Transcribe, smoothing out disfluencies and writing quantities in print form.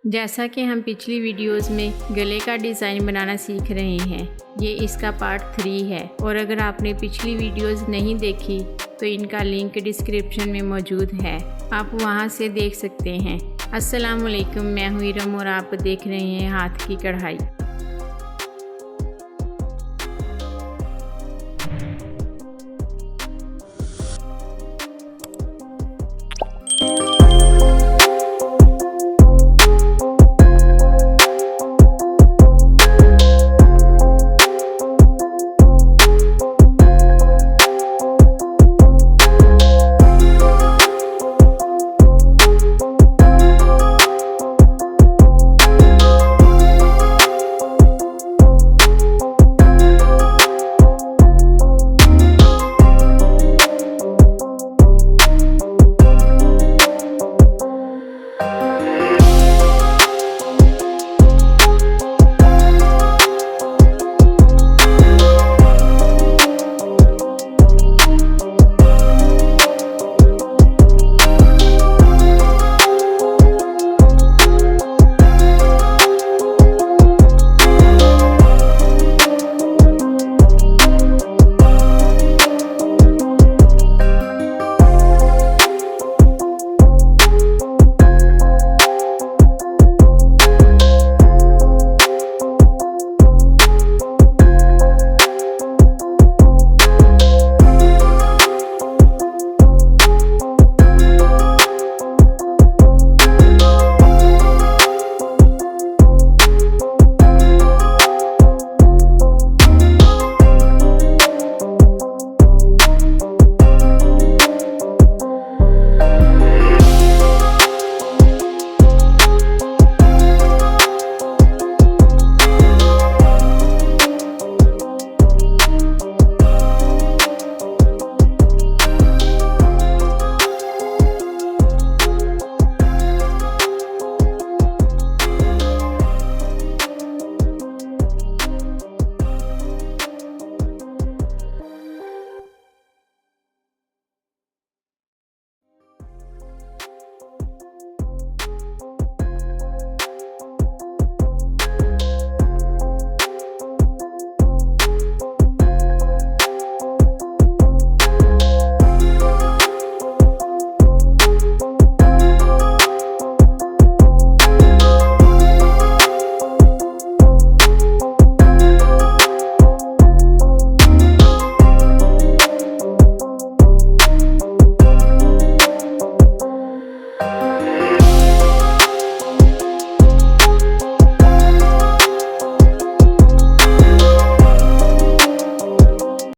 जैसा कि हम पिछली वीडियोस में गले का डिज़ाइन बनाना सीख रहे हैं, ये इसका पार्ट 3 है। और अगर आपने पिछली वीडियोस नहीं देखी तो इनका लिंक डिस्क्रिप्शन में मौजूद है, आप वहां से देख सकते हैं। अस्सलाम वालेकुम, मैं हूं इरम और आप देख रहे हैं हाथ की कढ़ाई।